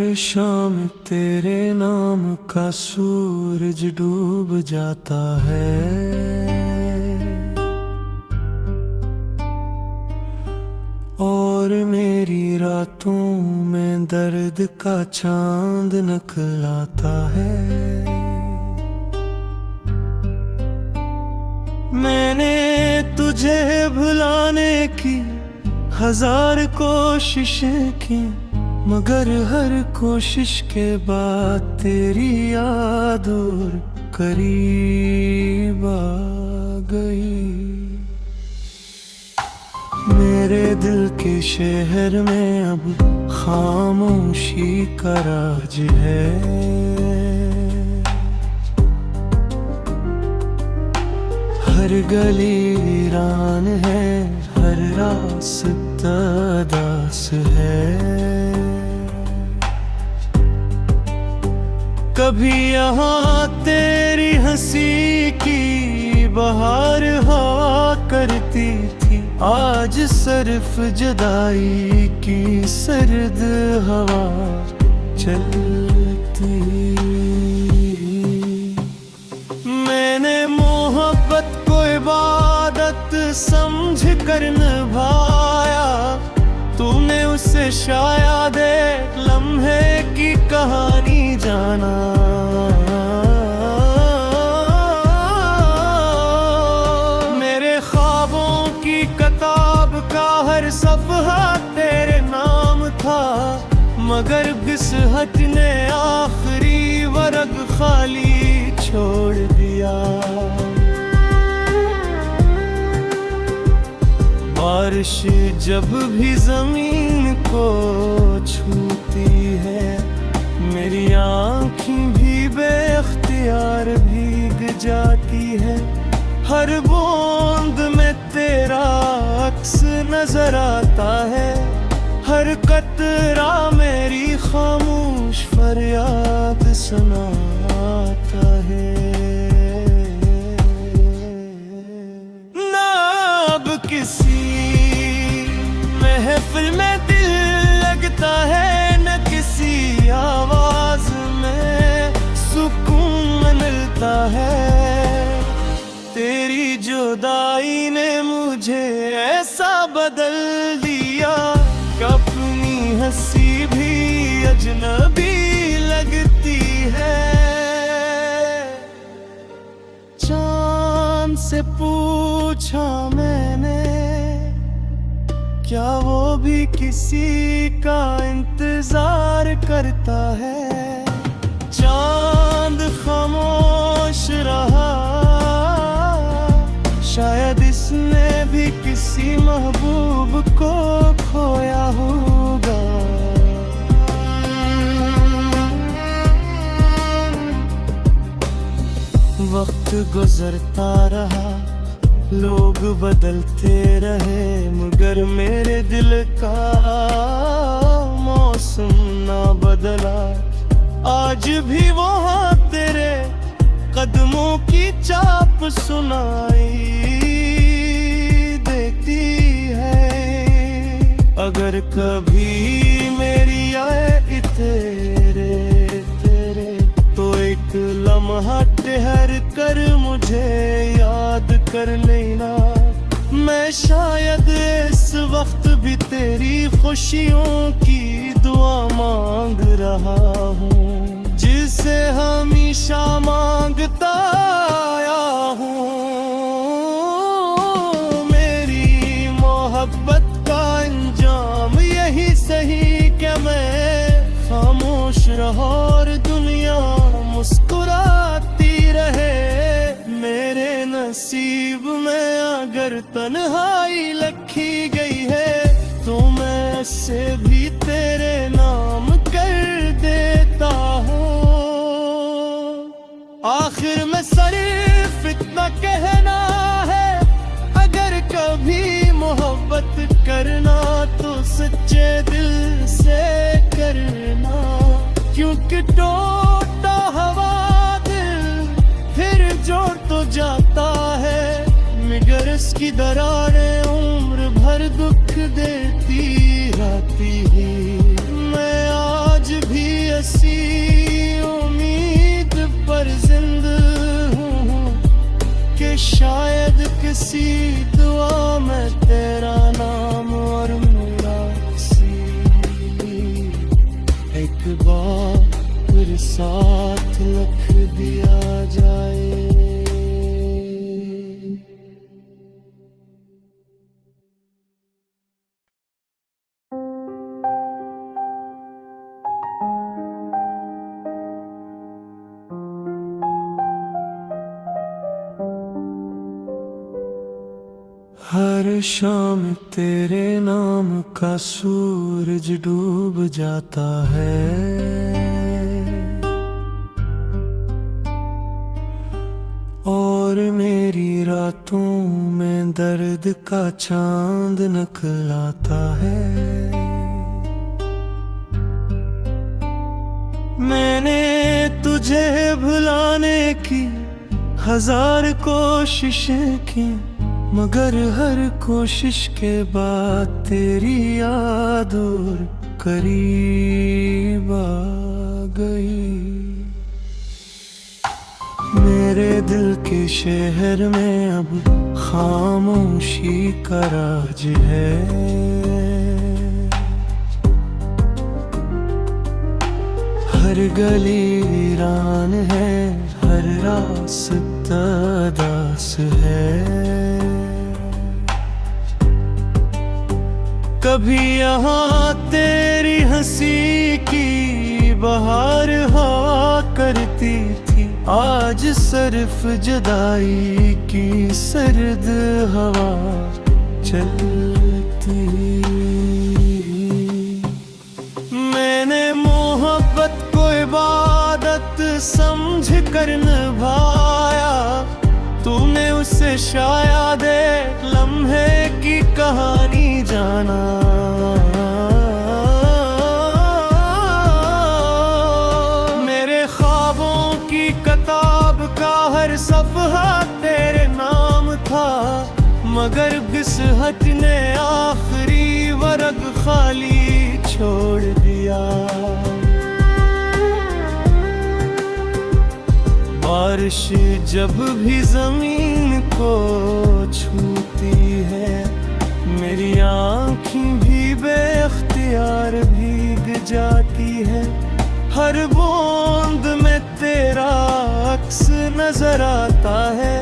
हर शाम तेरे नाम का सूरज डूब जाता है। और मेरी रातों में दर्द का चांद निकलाता है। मैंने तुझे भुलाने की हजार कोशिशें की, मगर हर कोशिश के बाद तेरी याद और करीब आ गई। मेरे दिल के शहर में अब खामोशी का राज है। हर गली वीरान है, हर रास्ता दास है। कभी यहाँ तेरी हंसी की बहार हुआ करती थी, आज सिर्फ जुदाई की सर्द हवा चलती। मैंने मोहब्बत को इबादत समझ कर निभाया, तूने उसे शायद एक लम्हे की कहानी जाना। मेरे ख्वाबों की किताब का हर सफ़हा तेरे नाम था, मगर घिसहट ने आखिरी वर्ग खाली छोड़ दिया। बारिश जब भी जमीन को छूती है, मेरी आँखें भी बेख्तियार भीग जाती है। हर बूंद में तेरा अक्स नजर आता है, हर कतरा मेरी खामोश फरियाद सुनाता है। ना अब किसी महफिल में दिल लगता है, न किसी आवाज में सुकून मिलता है। तेरी जुदाई ने मुझे ऐसा बदल दिया कि अपनी हंसी भी अजनबी लगती है। चांद से पूछा मैंने, क्या वो भी किसी का इंतजार करता है। चांद खामोश रहा, शायद इसने भी किसी महबूब को खोया होगा। वक्त गुजरता रहा, लोग बदलते रहे, मगर मेरे दिल का मौसम ना बदला। आज भी वहाँ तेरे कदमों की चाप सुनाई देती है। अगर कभी मेरी आए तेरे तो एक लम्हा ठहर कर मुझे याद कर लेना। मैं शायद इस वक्त भी तेरी खुशियों की दुआ मांग रहा हूँ, जिसे हमेशा मांगता आया हूँ। मेरी मोहब्बत का अंजाम यही सही कि मैं खामोश रहा और दुनिया मुस्कुराती रहे। मेरे नसीब में अगर तन्हाई लिखी गई है, तो मैं इसे भी तेरे नाम कर देता हूँ। आखिर में सिर्फ इतना कहना है, अगर कभी मोहब्बत करना तो सच्चे दिल से करना। क्योंकि टूटा हुआ दिल फिर जोड़ तो जाता है, मगर इसकी दरारें उम्र भर दुख देती रहती है। मैं आज भी सी दुआ में तेरा नाम और मेरा सी, एक बार साथ लिख दिया जाए। हर शाम तेरे नाम का सूरज डूब जाता है, और मेरी रातों में दर्द का चांद निकलाता है। मैंने तुझे भुलाने की हजार कोशिशें की, मगर हर कोशिश के बाद तेरी याद और करीब आ गई। मेरे दिल के शहर में अब खामोशी का राज है, हर गली वीरान है, हर रास्ता दास है। कभी यहाँ तेरी हंसी की बहार हवा करती थी, आज सिर्फ जुदाई की सर्द हवा चलती। मैंने मोहब्बत को इबादत समझ कर निभाया, तूने उसे शायद एक लम्हे की कहानी जाना। मेरे ख्वाबों की किताब का हर सफ़हा तेरे नाम था, मगर घिसहट ने आखिरी वर्ग खाली छोड़ दिया। बारिश जब भी जमीन को छूती है, मेरी आँखें भी बेख्तियार भीग जाती है। हर बूंद में तेरा अक्स नजर आता है,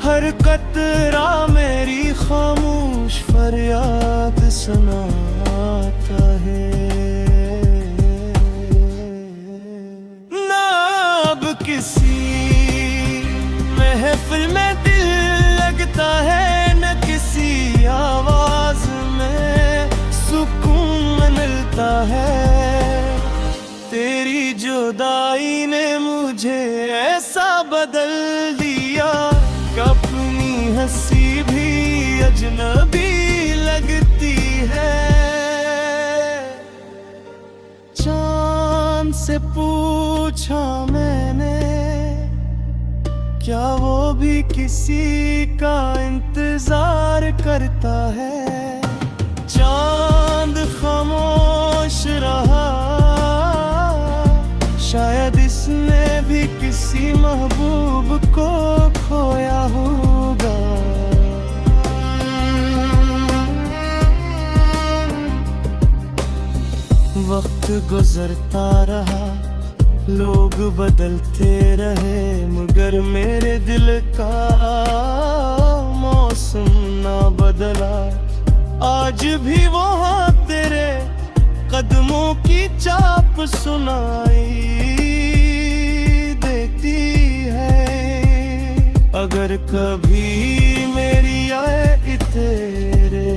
हर कतरा मेरी खामोश फरियाद सुनाता है। ना अब किसी महफिल में दिल लगता है, न किसी आवाज में सुकून मिलता है। तेरी जुदाई ने मुझे ऐसा बदल दिया कि अपनी हंसी भी अजनबी लगती है। चांद से पूछा मैंने, क्या वो भी किसी का इंतजार करता है? चांद खामोश रहा, शायद इसने भी किसी महबूब को खोया होगा। वक्त गुजरता रहा, लोग बदलते रहे, मगर मेरे दिल का मौसम ना बदला। आज भी वहाँ तेरे कदमों की चाप सुनाई देती है। अगर कभी मेरी आए तेरे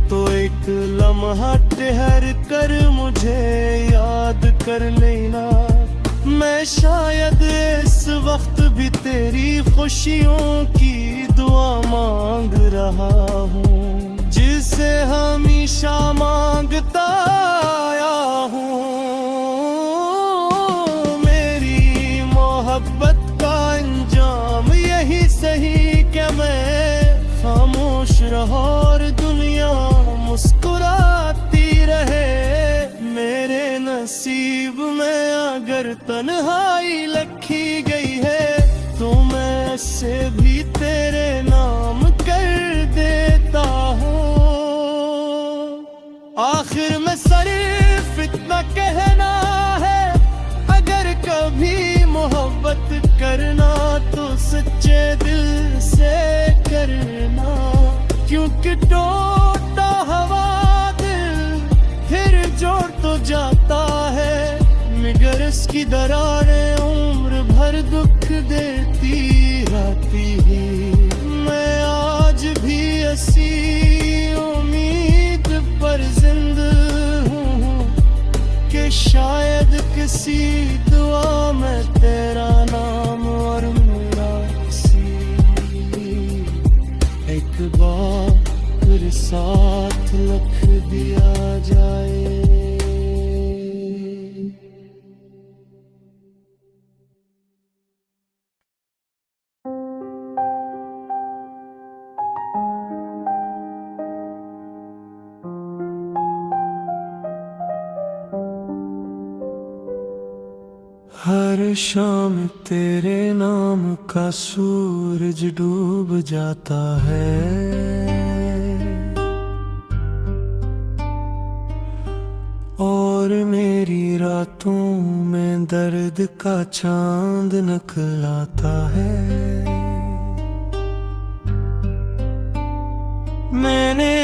तो एक लम्हा ठहर कर मुझे याद कर लेना। मैं शायद इस वक्त भी तेरी खुशियों की दुआ मांग रहा हूँ, जिसे हमेशा मांगता आया हूँ। मेरी मोहब्बत का अंजाम यही सही कि मैं खामोश रहा और दुनिया मुस्कुराती रहे। मेरे नसीब में अगर तन्हाई लिखी गई है, तो मैं से भी तेरे आखिर में सिर्फ इतना कहना है, अगर कभी मोहब्बत करना तो सच्चे दिल से करना, क्योंकि टूटा हवा दिल फिर जोड़ तो जाता है, मगर इसकी दरारें उम्र भर दुख देती रहती है। मैं आज भी ऐसी उम्मीद पर जिंदा हूँ कि शायद किसी दुआ में तेरा नाम और मेरा एक बार साथ लिख दिया जाए। हर शाम तेरे नाम का सूरज डूब जाता है, और मेरी रातों में दर्द का चांद निकलाता है। मैंने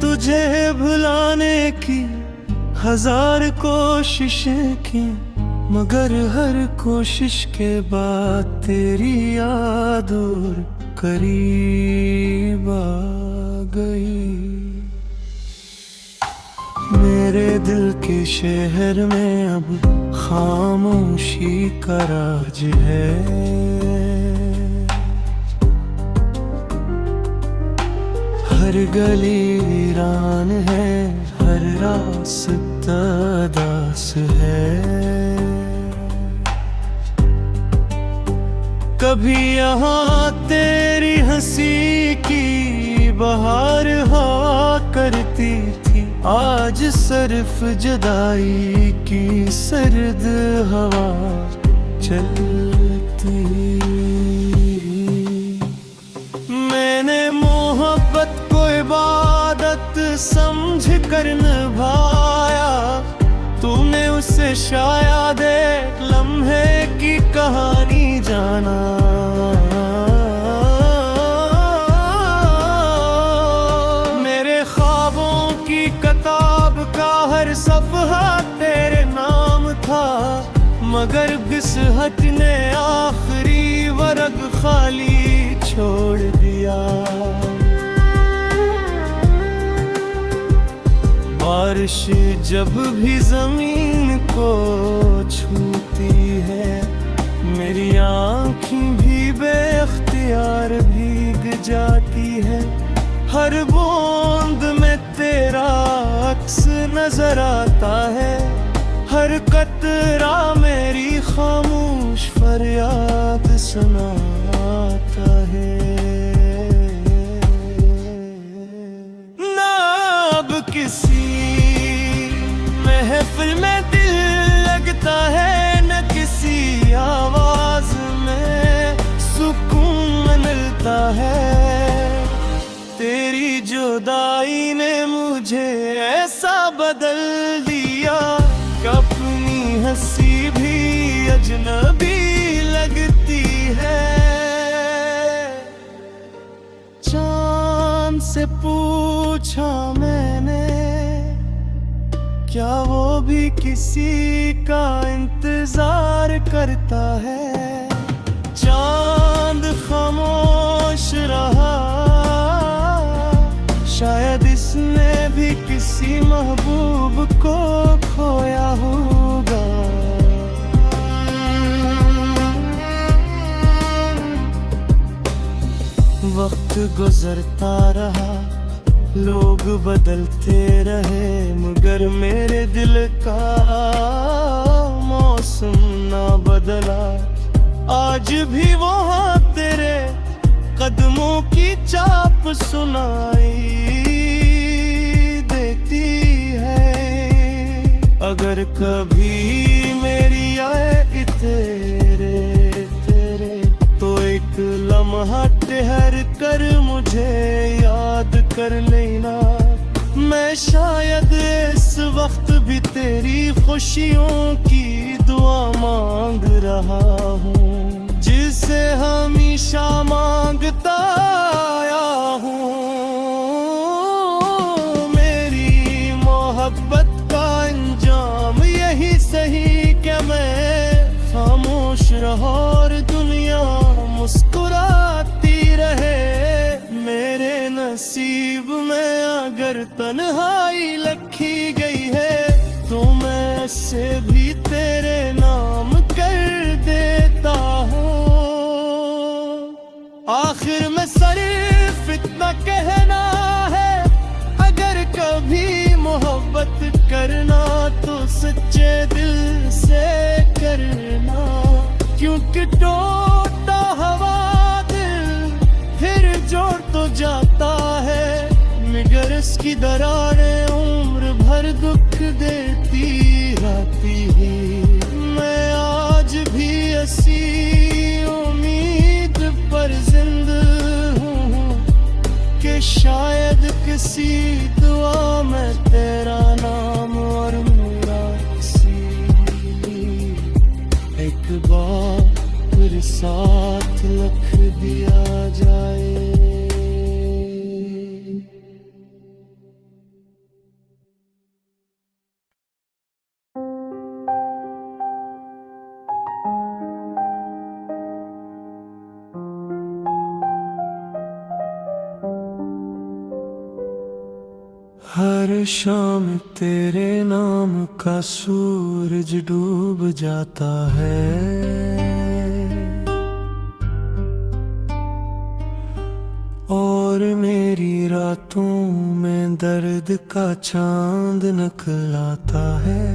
तुझे भुलाने की हजार कोशिशें की, मगर हर कोशिश के बाद तेरी याद और करीब आ गई। मेरे दिल के शहर में अब खामोशी का राज है, हर गली वीरान है, हर रास्ता दास है। कभी यहाँ तेरी हंसी की बहार हुआ करती थी, आज सिर्फ जुदाई की सर्द हवा चलती। मैंने मोहब्बत को इबादत समझ कर निभाया, तूने उसे शायद एक लम्हे की कहानी जाना। मेरे ख्वाबों की किताब का हर सफ़हा तेरे नाम था, मगर घिसहट ने आखिरी वर्ग खाली छोड़ दिया। बारिश जब भी जमीन को छूती है, मेरी आँखें भी बेख्तियार भीग जाती है। हर बूंद में तेरा अक्स नजर आता है, हर कतरा मेरी खामोश फरियाद सुनाता है। ना अब किसी महफिल में दिल लगता है, न किसी आवाज में सुकून मिलता है। तेरी जुदाई ने मुझे ऐसा बदल दिया कि अपनी हंसी भी अजनबी लगती है। चांद से पूछा मैंने, क्या वो भी किसी का इंतजार करता है? चांद खामोश रहा, शायद इसने भी किसी महबूब को खोया होगा। वक्त गुजरता रहा, लोग बदलते रहे, मगर मेरे दिल का मौसम ना बदला। आज भी वहाँ तेरे कदमों की चाप सुनाई देती है। अगर कभी मेरी आए तेरे तो एक लम्हा ठहर कर मुझे याद कर लेना। मैं मैं शायद इस वक्त भी तेरी खुशियों की दुआ मांग रहा हूँ, जिसे हमेशा मांगता आया हूँ। मेरी मोहब्बत का अंजाम यही सही कि मैं खामोश रहूं और दुनिया मुस्कुराती रहे। मेरे नसीब में अगर तन्हाई लिखी गई है तो मैं इसे भी तेरे नाम कर देता हूँ। आखिर में सिर्फ इतना कहना है, अगर कभी मोहब्बत करना तो सच्चे दिल से करना, क्योंकि टूटा हवा दिल फिर जोड़ तो जाता है, मगर इसकी दरारें उम्र भर दुख देती रहती है। मैं आज भी ऐसी उम्मीद पर जिंदा हूँ कि शायद किसी दुआ में तेरा नाम और मेरा एक बार साथ लिख दिया जाए। हर शाम तेरे नाम का सूरज डूब जाता है, और मेरी रातों में दर्द का चांद निकल आता है।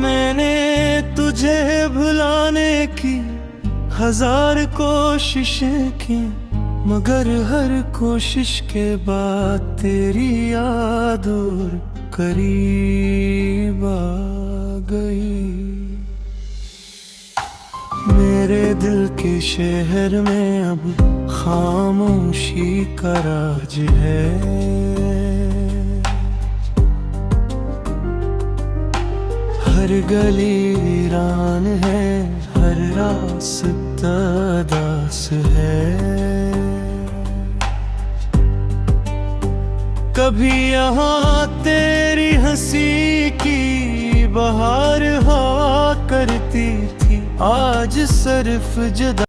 मैंने तुझे भुलाने की हजार कोशिशें की, मगर हर कोशिश के बाद तेरी याद और करीब आ गई। मेरे दिल के शहर में अब खामोशी का राज है, हर गली वीरान है, हर रास्ता दास है। कभी यहाँ तेरी हंसी की बहार हवा करती थी, आज सिर्फ जुदा